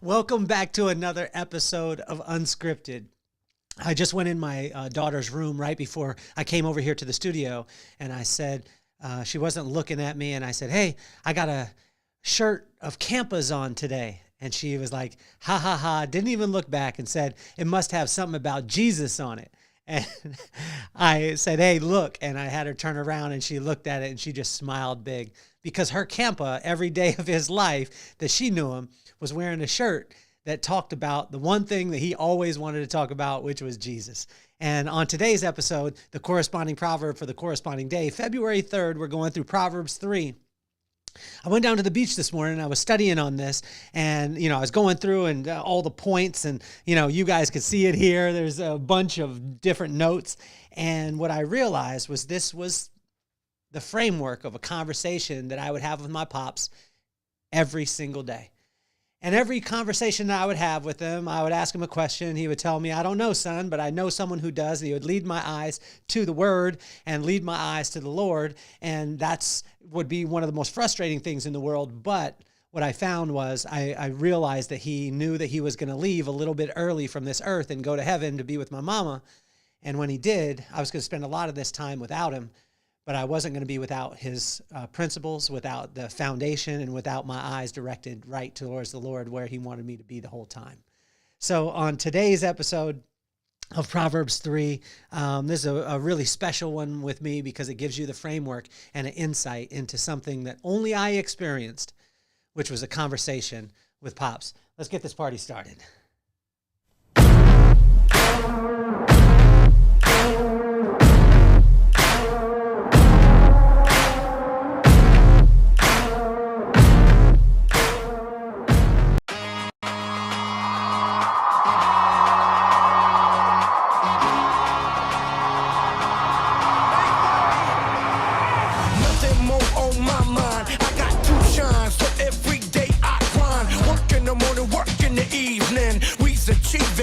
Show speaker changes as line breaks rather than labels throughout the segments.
Welcome back to another episode of Unscripted. I just went in my daughter's room right before I came over here to the studio, and I said, she wasn't looking at me, and I said, hey, I got a shirt of Campa's on today. And she was like, ha, ha, ha, didn't even look back and said, it must have something about Jesus on it. And I said, hey, look, and I had her turn around, and she looked at it, and she just smiled big because her Campa, every day of his life that she knew him, was wearing a shirt that talked about the one thing that he always wanted to talk about, which was Jesus. And on today's episode, the corresponding proverb for the corresponding day, February 3rd, we're going through Proverbs 3. I went down to the beach this morning, I was studying on this, and, I was going through and all the points, and, you guys could see it here. There's a bunch of different notes. And what I realized was this was the framework of a conversation that I would have with my pops every single day. And every conversation that I would have with him, I would ask him a question. He would tell me, I don't know, son, but I know someone who does. He would lead my eyes to the word and lead my eyes to the Lord. And that's would be one of the most frustrating things in the world. But what I found was I realized that he knew that he was going to leave a little bit early from this earth and go to heaven to be with my mama. And when he did, I was going to spend a lot of this time without him. But I wasn't going to be without his principles, without the foundation, and without my eyes directed right towards the Lord where he wanted me to be the whole time. So on today's episode of Proverbs 3, this is a really special one with me because it gives you the framework and an insight into something that only I experienced, which was a conversation with Pops. Let's get this party started.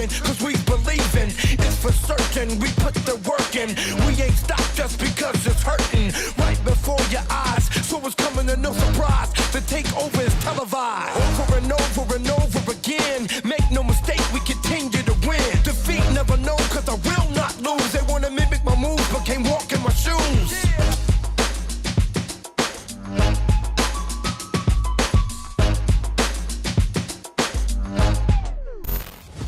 Cause we believin', it's for certain. We put the work in. We ain't stopped just because it's hurting. Right before your eyes, so it's coming to no surprise. The takeover is televised. Over and over and over again. Make no mistake, we continue to win. Defeat never known, cause I will not lose. They wanna mimic my moves, but can't walk in my shoes.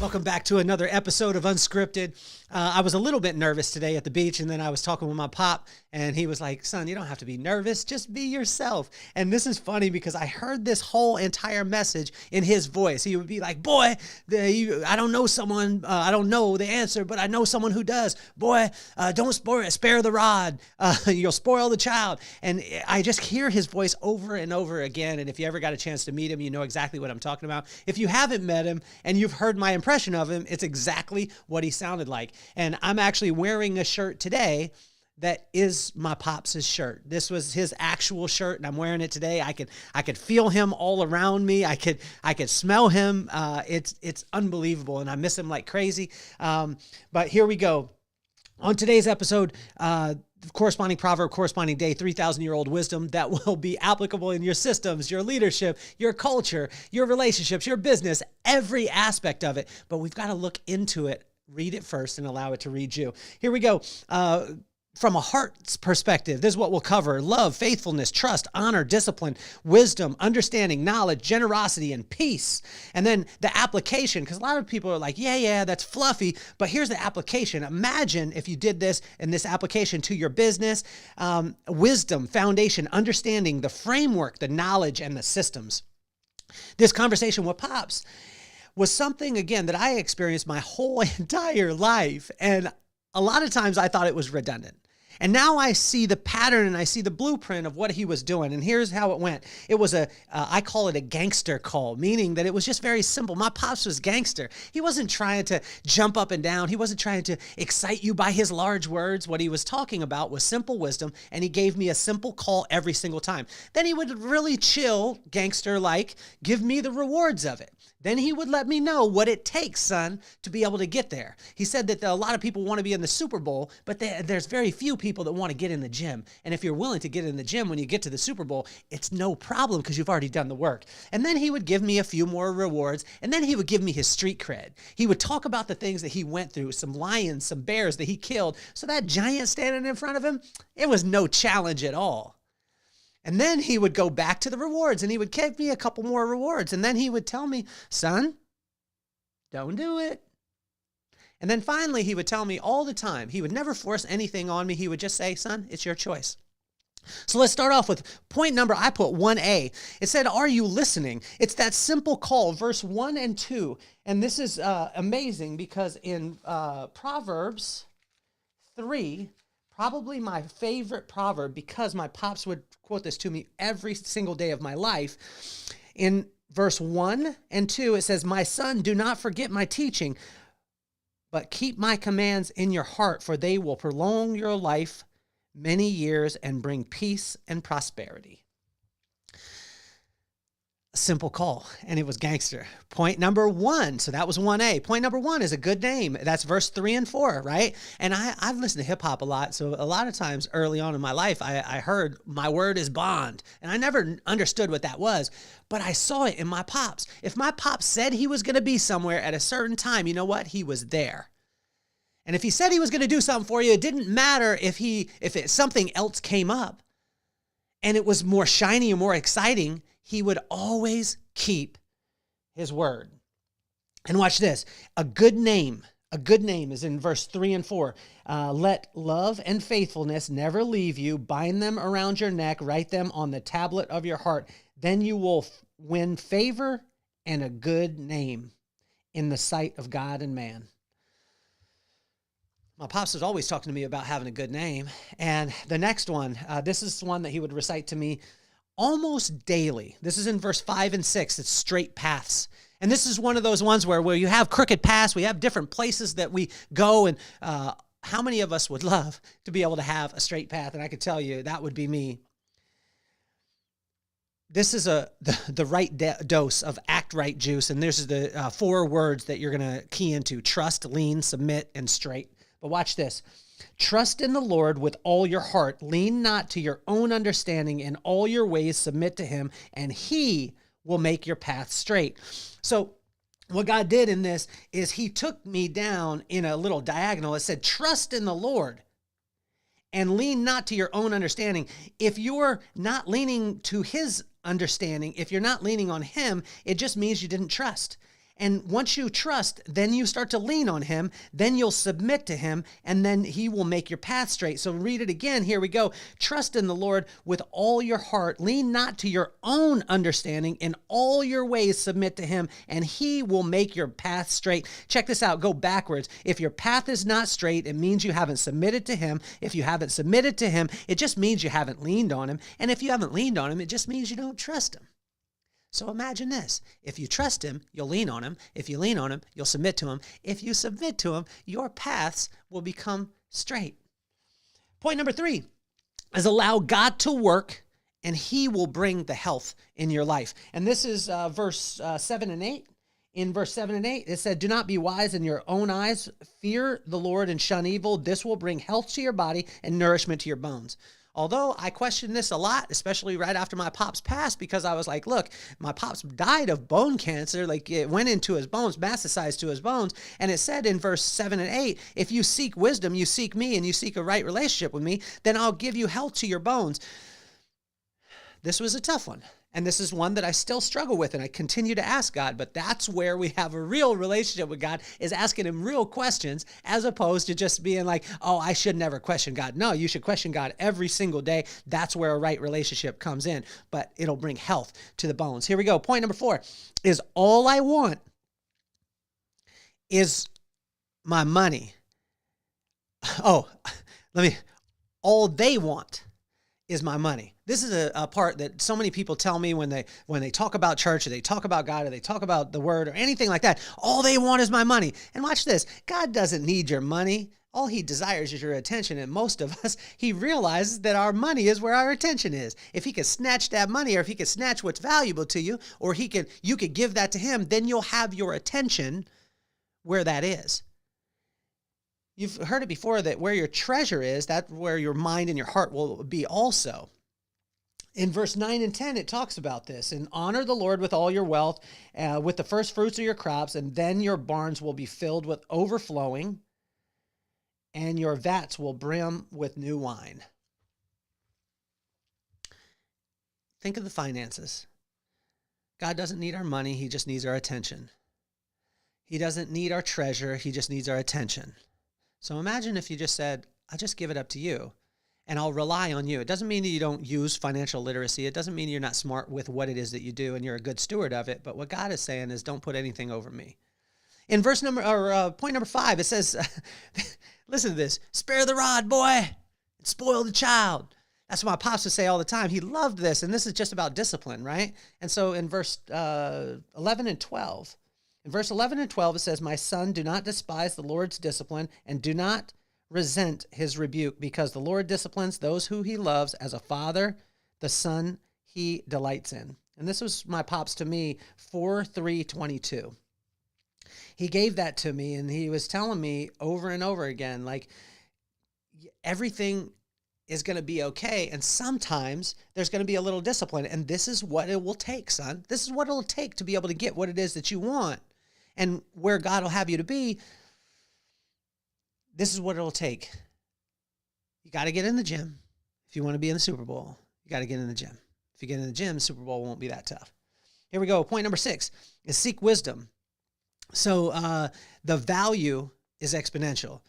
Welcome back to another episode of Unscripted. I was a little bit nervous today at the beach, and then I was talking with my pop, and he was like, son, you don't have to be nervous, just be yourself. And this is funny because I heard this whole entire message in his voice. He would be like, boy, I don't know someone, I don't know the answer, but I know someone who does. Boy, don't spare the rod, you'll spoil the child. And I just hear his voice over and over again, and if you ever got a chance to meet him, you know exactly what I'm talking about. If you haven't met him and you've heard my impression of him, it's exactly what he sounded like. And I'm actually wearing a shirt today that is my pops' shirt. This was his actual shirt, and I'm wearing it today. I could feel him all around me. I could smell him. It's unbelievable, and I miss him like crazy. But here we go. On today's episode, corresponding proverb, corresponding day, 3,000-year-old wisdom that will be applicable in your systems, your leadership, your culture, your relationships, your business, every aspect of it. But we've got to look into it, read it first, and allow it to read you. Here we go. From a heart's perspective, this is what we'll cover: love, faithfulness, trust, honor, discipline, wisdom, understanding, knowledge, generosity, and peace. And then the application, because a lot of people are like, yeah, that's fluffy, but here's the application. Imagine if you did this and this application to your business: wisdom, foundation, understanding, the framework, the knowledge, and the systems. This conversation with Pops was something, again, that I experienced my whole entire life. And a lot of times I thought it was redundant. And now I see the pattern and I see the blueprint of what he was doing. And here's how it went. It was I call it a gangster call, meaning that it was just very simple. My pops was gangster. He wasn't trying to jump up and down. He wasn't trying to excite you by his large words. What he was talking about was simple wisdom, and he gave me a simple call every single time. Then he would really chill, gangster-like, give me the rewards of it. Then he would let me know what it takes, son, to be able to get there. He said that a lot of people want to be in the Super Bowl, but there's very few people that want to get in the gym. And if you're willing to get in the gym when you get to the Super Bowl, it's no problem because you've already done the work. And then he would give me a few more rewards. And then he would give me his street cred. He would talk about the things that he went through, some lions, some bears that he killed. So that giant standing in front of him, it was no challenge at all. And then he would go back to the rewards and he would give me a couple more rewards. And then he would tell me, son, don't do it. And then finally, he would tell me all the time. He would never force anything on me. He would just say, son, it's your choice. So let's start off with point number, I put 1A. It said, are you listening? It's that simple call, verse 1 and 2. And this is amazing because in Proverbs 3, probably my favorite proverb, because my pops would quote this to me every single day of my life. In verse 1 and 2, it says, my son, do not forget my teaching, but keep my commands in your heart, for they will prolong your life many years and bring peace and prosperity. A simple call, and it was gangster. Point number 1, so that was 1A. Point number 1 is a good name. That's verse 3 and 4, right? And I've listened to hip hop a lot, so a lot of times early on in my life, I heard my word is bond, and I never understood what that was, but I saw it in my pops. If my pops said he was going to be somewhere at a certain time, you know what? He was there. And if he said he was going to do something for you, it didn't matter if something else came up and it was more shiny or more exciting, he would always keep his word. And watch this. A good name is in verse 3 and 4. Let love and faithfulness never leave you. Bind them around your neck. Write them on the tablet of your heart. Then you will win favor and a good name in the sight of God and man. My pops was always talking to me about having a good name. And the next one, this is one that he would recite to me almost daily. This is in verse 5 and 6. It's straight paths. And this is one of those ones where you have crooked paths. We have different places that we go. And how many of us would love to be able to have a straight path? And I could tell you that would be me. This is the right dose of act right juice. And this is the 4 words that you're going to key into: trust, lean, submit, and straight. But watch this. Trust in the Lord with all your heart. Lean not to your own understanding. In all your ways submit to him, and he will make your path straight. So what God did in this is he took me down in a little diagonal. It said, trust in the Lord and lean not to your own understanding. If you're not leaning to his understanding, if you're not leaning on him, it just means you didn't trust. And once you trust, then you start to lean on him, then you'll submit to him, and then he will make your path straight. So read it again. Here we go. Trust in the Lord with all your heart. Lean not to your own understanding. In all your ways submit to him, and he will make your path straight. Check this out. Go backwards. If your path is not straight, it means you haven't submitted to him. If you haven't submitted to him, it just means you haven't leaned on him. And if you haven't leaned on him, it just means you don't trust him. So imagine this. If you trust him, you'll lean on him. If you lean on him, you'll submit to him. If you submit to him, your paths will become straight. Point number 3 is allow God to work, and he will bring the health in your life. And this is verse 7 and 8. In verse 7 and 8, it said, do not be wise in your own eyes. Fear the Lord and shun evil. This will bring health to your body and nourishment to your bones. Although I questioned this a lot, especially right after my pops passed, because I was like, look, my pops died of bone cancer. Like, it went into his bones, metastasized to his bones. And it said in verse 7 and 8, if you seek wisdom, you seek me, and you seek a right relationship with me, then I'll give you health to your bones. This was a tough one. And this is one that I still struggle with, and I continue to ask God. But that's where we have a real relationship with God, is asking him real questions, as opposed to just being like, oh, I should never question God. No, you should question God every single day. That's where a right relationship comes in. But it'll bring health to the bones. Here we go. Point number 4 is all I want is my money. Oh, all they want is my money. This is a part that so many people tell me when they talk about church, or they talk about God, or they talk about the word, or anything like that. All they want is my money. And watch this. God doesn't need your money. All he desires is your attention. And most of us, he realizes that our money is where our attention is. If he could snatch that money, or if he could snatch what's valuable to you, or you could give that to him, then you'll have your attention where that is. You've heard it before that where your treasure is, that's where your mind and your heart will be also. In verse 9 and 10, it talks about this. And honor the Lord with all your wealth, with the first fruits of your crops, and then your barns will be filled with overflowing, and your vats will brim with new wine. Think of the finances. God doesn't need our money. He just needs our attention. He doesn't need our treasure. He just needs our attention. So imagine if you just said, I'll just give it up to you and I'll rely on you. It doesn't mean that you don't use financial literacy. It doesn't mean you're not smart with what it is that you do and you're a good steward of it. But what God is saying is, don't put anything over me. In point number 5, it says, listen to this, spare the rod, boy, and spoil the child. That's what my pops would say all the time. He loved this, and this is just about discipline, right? And so in verse 11 and 12, it says, my son, do not despise the Lord's discipline, and do not resent his rebuke, because the Lord disciplines those who he loves as a father, the son he delights in. And this was my pops to me, 4:3:22. He gave that to me, and he was telling me over and over again, like, everything is going to be okay. And sometimes there's going to be a little discipline. And this is what it will take, son. This is what it'll take to be able to get what it is that you want. And where God will have you to be, this is what it'll take. You got to get in the gym. If you want to be in the Super Bowl, you got to get in the gym. If you get in the gym, Super Bowl won't be that tough. Here we go. Point number 6 is seek wisdom. So the value is exponential.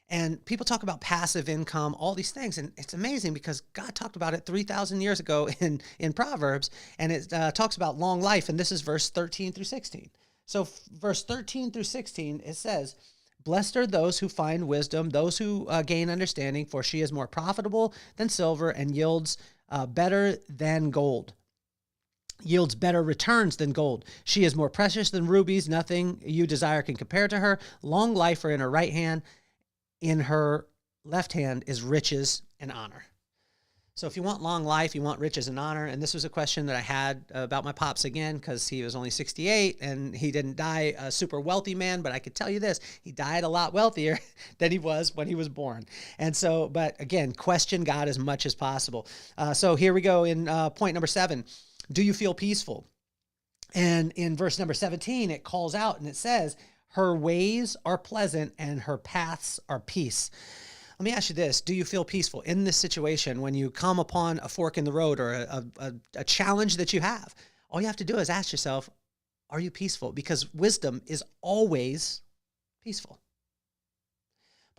And people talk about passive income, all these things. And it's amazing because God talked about it 3,000 years ago in Proverbs. And it talks about long life. And this is verse 13 through 16. So verse 13 through 16, it says, blessed are those who find wisdom, those who gain understanding, for she is more profitable than silver and yields better than gold. Yields better returns than gold. She is more precious than rubies. Nothing you desire can compare to her. Long life are in her right hand. In her left hand is riches and honor. So if you want long life, you want riches and honor. And this was a question that I had about my pops again, because he was only 68 and he didn't die a super wealthy man. But I could tell you this, he died a lot wealthier than he was when he was born. And so, but again, question God as much as possible. So here we go in point number 7. Do you feel peaceful? And in verse number 17, it calls out and it says, her ways are pleasant and her paths are peace. Let me ask you this. Do you feel peaceful in this situation when you come upon a fork in the road or a challenge that you have? All you have to do is ask yourself, are you peaceful? Because wisdom is always peaceful.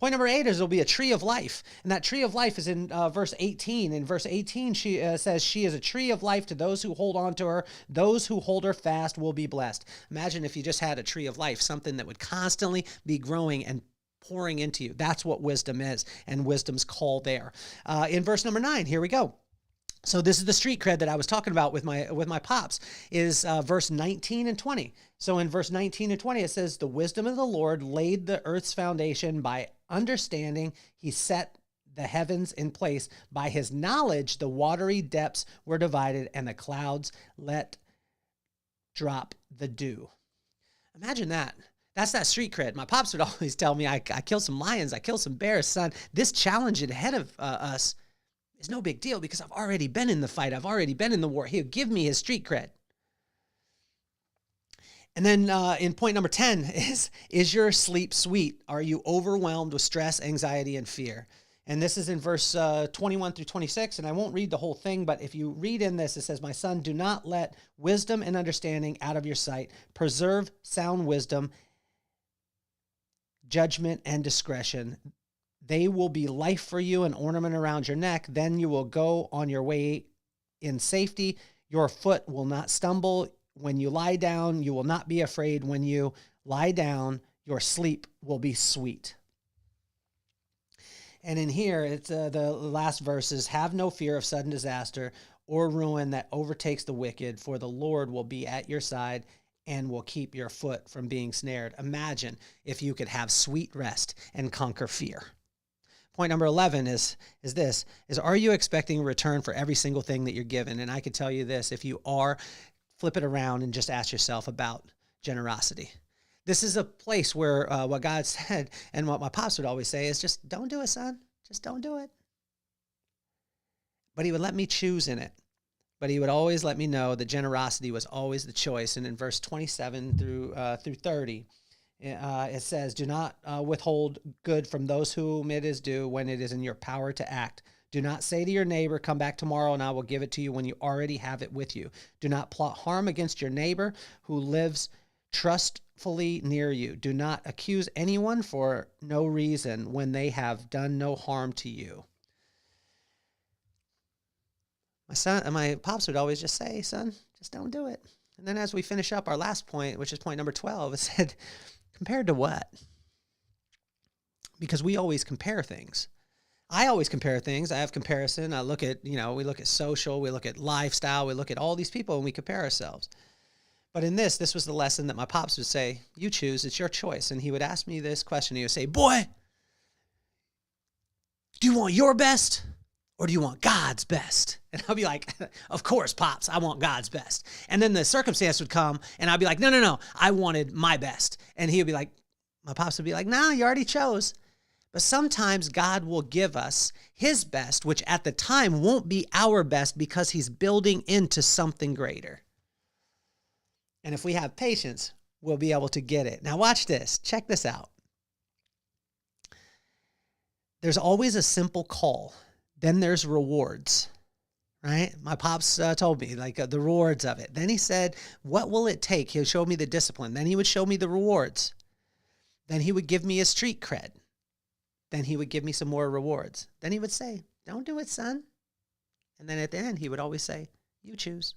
Point number 8 is there'll be a tree of life. And that tree of life is in verse 18. In verse 18, she says, she is a tree of life to those who hold on to her. Those who hold her fast will be blessed. Imagine if you just had a tree of life, something that would constantly be growing and pouring into you. That's what wisdom is, and wisdom's call there. In verse number 9, here we go. So this is the street cred that I was talking about with my pops, is verse 19 and 20. So in verse 19 and 20, it says, the wisdom of the Lord laid the earth's foundation. By understanding, he set the heavens in place. By his knowledge, the watery depths were divided, and the clouds let drop the dew. Imagine that. That's that street cred. My pops would always tell me, I killed some lions, I killed some bears, son. This challenge ahead of us is no big deal because I've already been in the fight. I've already been in the war. He'll give me his street cred. And then in point number 10 is your sleep sweet? Are you overwhelmed with stress, anxiety, and fear? And this is in verse 21 through 26. And I won't read the whole thing, but if you read in this, it says, my son, do not let wisdom and understanding out of your sight. Preserve sound wisdom, judgment, and discretion. They will be life for you, an ornament around your neck. Then you will go on your way in safety. Your foot will not stumble. When you lie down, you will not be afraid. When you lie down, your sleep will be sweet. And in here, it's the last verses, have no fear of sudden disaster or ruin that overtakes the wicked, for the Lord will be at your side and will keep your foot from being snared. Imagine if you could have sweet rest and conquer fear. Point number 11 is are you expecting a return for every single thing that you're given? And I could tell you this, if you are, flip it around and just ask yourself about generosity. This is a place where what God said and what my pops would always say is just don't do it, son. Just don't do it. But he would let me choose in it. But he would always let me know that generosity was always the choice. And in verse 27 through 30, it says, do not withhold good from those whom it is due when it is in your power to act. Do not say to your neighbor, come back tomorrow and I will give it to you when you already have it with you. Do not plot harm against your neighbor who lives trustfully near you. Do not accuse anyone for no reason when they have done no harm to you. My pops would always just say, son, just don't do it. And then as we finish up our last point, which is point number 12, it said, compared to what? Because we always compare things. I always compare things. I have comparison. I look at, we look at social, we look at lifestyle, we look at all these people and we compare ourselves. But in this was the lesson that my pops would say, you choose, it's your choice. And he would ask me this question. He would say, boy, do you want your best? Or do you want God's best? And I'll be like, of course, Pops, I want God's best. And then the circumstance would come, and I'd be like, no, I wanted my best. And he would be like, my Pops would be like, no, you already chose. But sometimes God will give us his best, which at the time won't be our best because he's building into something greater. And if we have patience, we'll be able to get it. Now watch this. Check this out. There's always a simple call. Then there's rewards, right? My pops told me the rewards of it. Then he said, what will it take? He'll show me the discipline. Then he would show me the rewards. Then he would give me a street cred. Then he would give me some more rewards. Then he would say, don't do it, son. And then at the end, he would always say, you choose.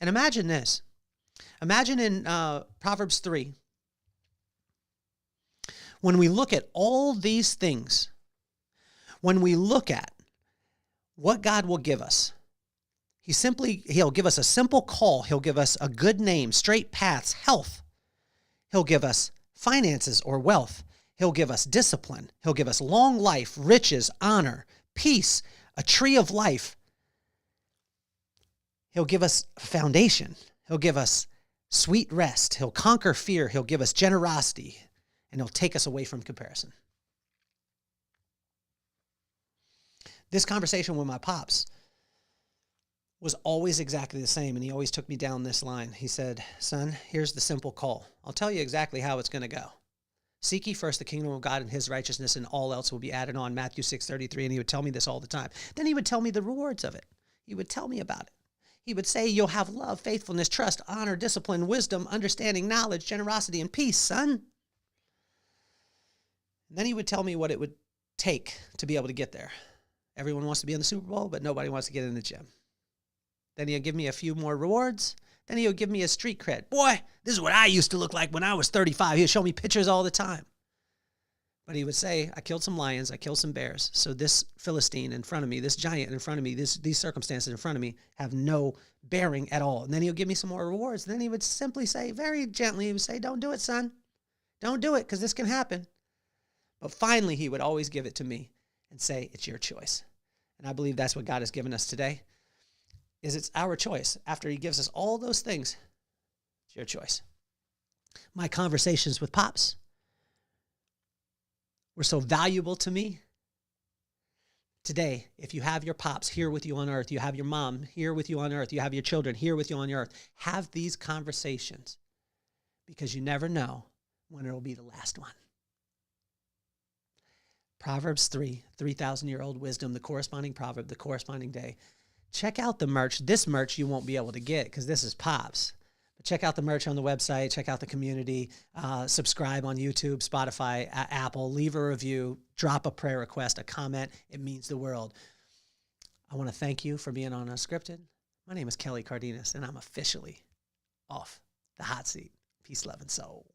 And imagine this. Imagine in Proverbs 3, when we look at all these things, when we look at what God will give us, he'll give us a simple call. He'll give us a good name, straight paths, health. He'll give us finances or wealth. He'll give us discipline. He'll give us long life, riches, honor, peace, a tree of life. He'll give us a foundation. He'll give us sweet rest. He'll conquer fear. He'll give us generosity, and he'll take us away from comparison. This conversation with my pops was always exactly the same, and he always took me down this line. He said, son, here's the simple call. I'll tell you exactly how it's going to go. Seek ye first the kingdom of God and his righteousness, and all else will be added on, Matthew 6:33, and he would tell me this all the time. Then he would tell me the rewards of it. He would tell me about it. He would say, you'll have love, faithfulness, trust, honor, discipline, wisdom, understanding, knowledge, generosity, and peace, son. And then he would tell me what it would take to be able to get there. Everyone wants to be in the Super Bowl, but nobody wants to get in the gym. Then he'll give me a few more rewards. Then he'll give me a street cred. Boy, this is what I used to look like when I was 35. He'll show me pictures all the time. But he would say, I killed some lions, I killed some bears. So this Philistine in front of me, this giant in front of me, these circumstances in front of me have no bearing at all. And then he'll give me some more rewards. And then he would simply say, very gently, he would say, don't do it, son. Don't do it, because this can happen. But finally, he would always give it to me and say, it's your choice. And I believe that's what God has given us today, is it's our choice. After he gives us all those things, it's your choice. My conversations with Pops were so valuable to me. Today, if you have your Pops here with you on earth, you have your mom here with you on earth, you have your children here with you on earth, have these conversations, because you never know when it will be the last one. Proverbs 3, 3,000-year-old wisdom, the corresponding proverb, the corresponding day. Check out the merch. This merch you won't be able to get because this is Pops. But check out the merch on the website. Check out the community. Subscribe on YouTube, Spotify, Apple. Leave a review. Drop a prayer request, a comment. It means the world. I want to thank you for being on Unscripted. My name is Kelly Cardenas, and I'm officially off the hot seat. Peace, love, and soul.